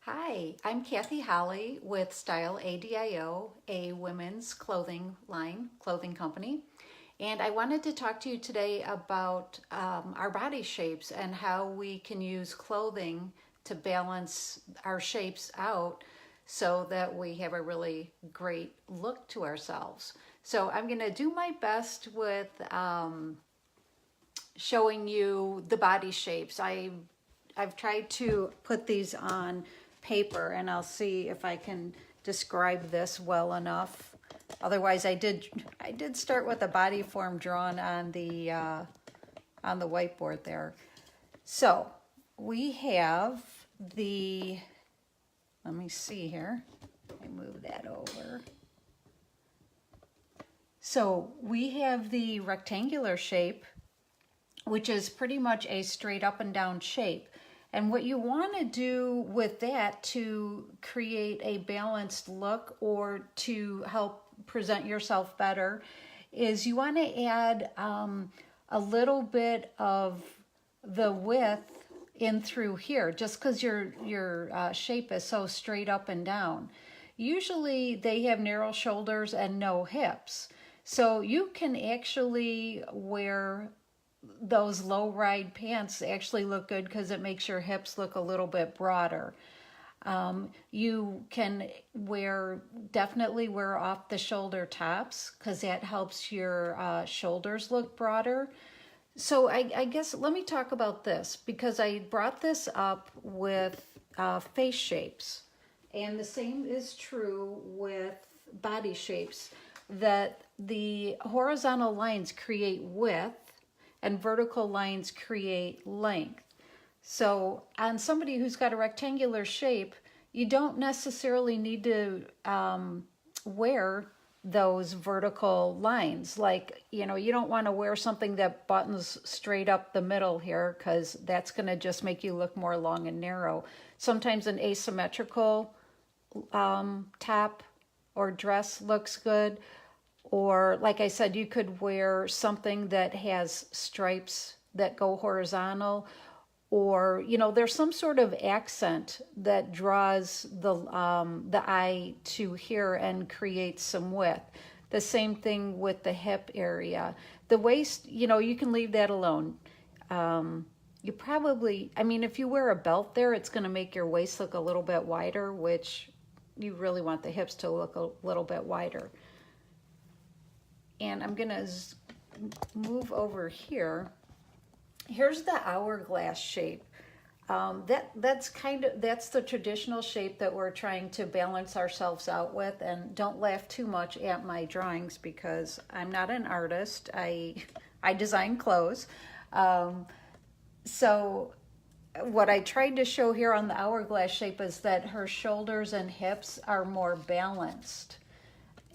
Hi, I'm Kathy Holly with Style ADIO, a women's clothing company. And I wanted to talk to you today about our body shapes and how we can use clothing to balance our shapes out so that we have a really great look to ourselves. So I'm going to do my best with showing you the body shapes. I've tried to put these on paper and I'll see if I can describe this well enough. Otherwise, I did start with a body form drawn on the whiteboard there. So we have the, let me see here. Let me move that over. So we have the rectangular shape, which is pretty much a straight up and down shape. And what you want to do with that to create a balanced look or to help present yourself better is you want to add a little bit of the width in through here, just because your shape is so straight up and down. Usually they have narrow shoulders and no hips. So you can actually wear those low ride pants actually look good because it makes your hips look a little bit broader. You can definitely wear off the shoulder tops because that helps your shoulders look broader. So I guess let me talk about this because I brought this up with face shapes. And the same is true with body shapes, that the horizontal lines create width and vertical lines create length. So on somebody who's got a rectangular shape, you don't necessarily need to wear those vertical lines. Like, you don't want to wear something that buttons straight up the middle here because that's going to just make you look more long and narrow. Sometimes an asymmetrical top or dress looks good. Or like I said, you could wear something that has stripes that go horizontal, or there's some sort of accent that draws the eye to here and creates some width. The same thing with the hip area. The waist, you can leave that alone. You probably, if you wear a belt there, it's going to make your waist look a little bit wider, which you really want the hips to look a little bit wider. And I'm going to move over here. Here's the hourglass shape. That's the traditional shape that we're trying to balance ourselves out with. And don't laugh too much at my drawings because I'm not an artist. I design clothes. So what I tried to show here on the hourglass shape is that her shoulders and hips are more balanced.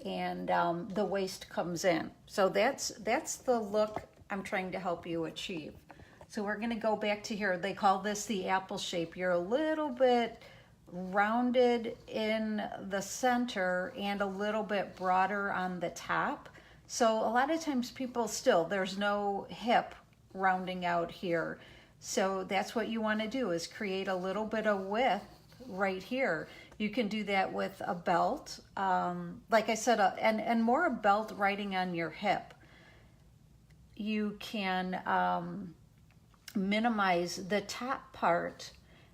And the waist comes in. So that's the look I'm trying to help you achieve. So we're going to go back to here. They call this the apple shape. You're a little bit rounded in the center and a little bit broader on the top. So a lot of times there's no hip rounding out here. So that's what you want to do, is create a little bit of width right here. You can do that with a belt, like I said, and more a belt riding on your hip. You can minimize the top part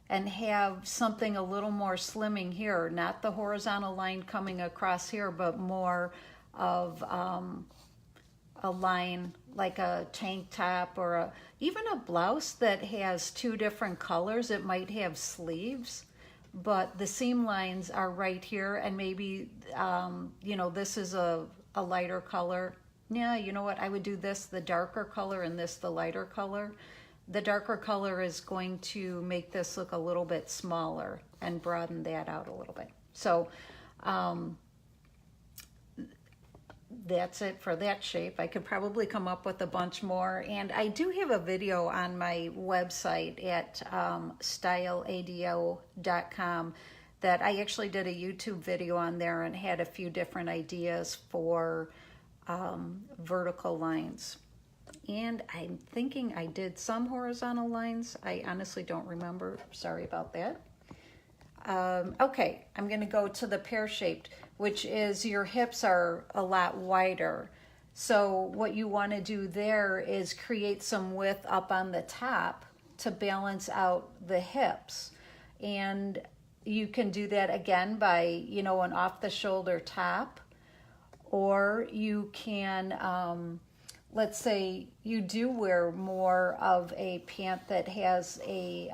and have something a little more slimming here, not the horizontal line coming across here, but more of a line like a tank top or even a blouse that has two different colors. It might have sleeves, but the seam lines are right here, and maybe this is a lighter color. Yeah, you know what, I would do this the darker color and this the lighter color. The darker color is going to make this look a little bit smaller and broaden that out a little bit. So that's it for that shape. I could probably come up with a bunch more, and I do have a video on my website at styleado.com that I actually did a YouTube video on there and had a few different ideas for vertical lines. And I'm thinking I did some horizontal lines. I honestly don't remember. Sorry about that. Okay, I'm going to go to the pear-shaped, which is your hips are a lot wider. So what you want to do there is create some width up on the top to balance out the hips. And you can do that again by, you know, an off-the-shoulder top, or you can, let's say you do wear more of a pant that has a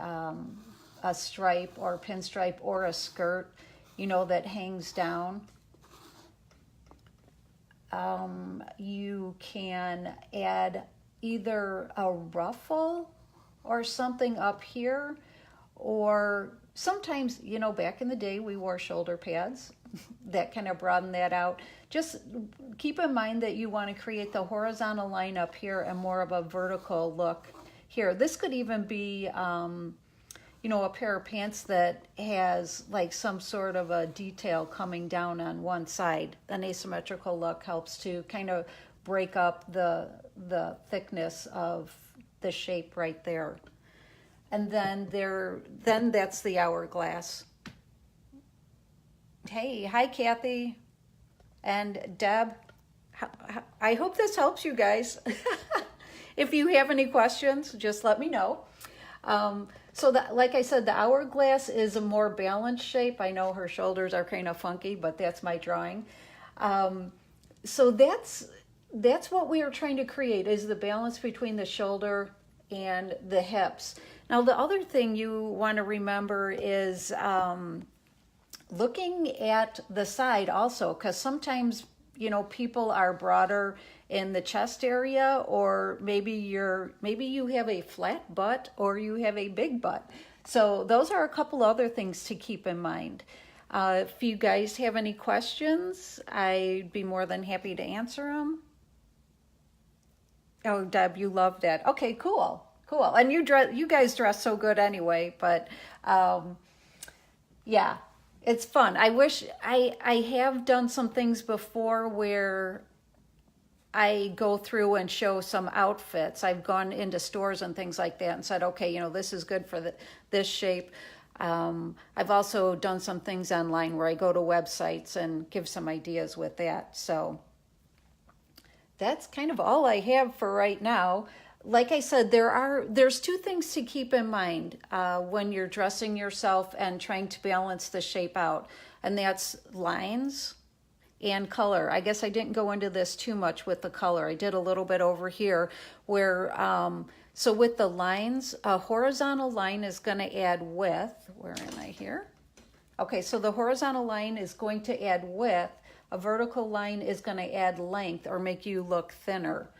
stripe or pinstripe or a skirt, you know, that hangs down. You can add either a ruffle or something up here, or sometimes, you know, back in the day we wore shoulder pads that kind of broaden that out. Just keep in mind that you want to create the horizontal line up here and more of a vertical look here. This could even be you know, a pair of pants that has like some sort of a detail coming down on one side. An asymmetrical look helps to kind of break up the thickness of the shape right there. And then that's the hourglass. Hey, hi Kathy and Deb. I hope this helps you guys. If you have any questions, just let me know. So that, like I said, the hourglass is a more balanced shape. I know her shoulders are kind of funky, but that's my drawing. So that's what we are trying to create, is the balance between the shoulder and the hips. Now, the other thing you want to remember is looking at the side also, because sometimes, you know, people are broader in the chest area, or maybe you have a flat butt or you have a big butt. So those are a couple other things to keep in mind. If you guys have any questions, I'd be more than happy to answer them. Oh, Deb, you love that. Okay, cool. And you guys dress so good anyway, but yeah, it's fun. I wish I have done some things before where I go through and show some outfits. I've gone into stores and things like that and said, okay, you know, this is good for this shape. I've also done some things online where I go to websites and give some ideas with that. So that's kind of all I have for right now. Like I said, there's two things to keep in mind when you're dressing yourself and trying to balance the shape out, and that's lines and color. I guess I didn't go into this too much with the color. I did a little bit over here where, so with the lines, a horizontal line is going to add width. Where am I here? Okay, so the horizontal line is going to add width. A vertical line is going to add length or make you look thinner.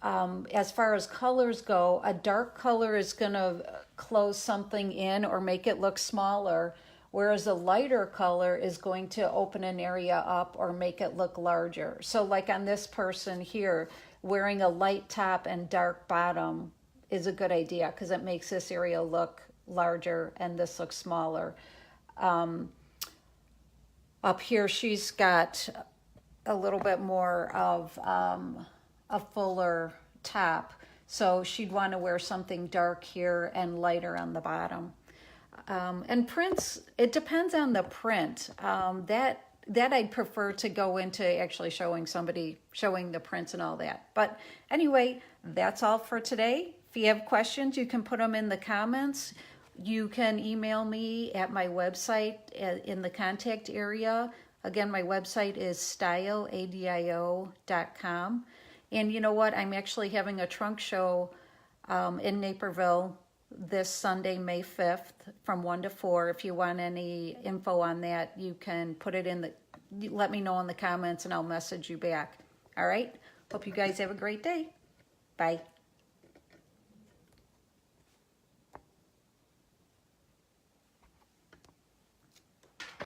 As far as colors go, a dark color is going to close something in or make it look smaller, whereas a lighter color is going to open an area up or make it look larger. So like on this person here, wearing a light top and dark bottom is a good idea because it makes this area look larger and this looks smaller. Up here, she's got a little bit more of a fuller top, so she'd want to wear something dark here and lighter on the bottom. And prints, it depends on the print. That I'd prefer to go into actually showing the prints and all that. But anyway, that's all for today. If you have questions, you can put them in the comments. You can email me at my website in the contact area. Again, my website is styleadio.com. And you know what? I'm actually having a trunk show in Naperville this Sunday, May 5th from 1 to 4. If you want any info on that, you can put it let me know in the comments and I'll message you back. All right? Hope you guys have a great day. Bye.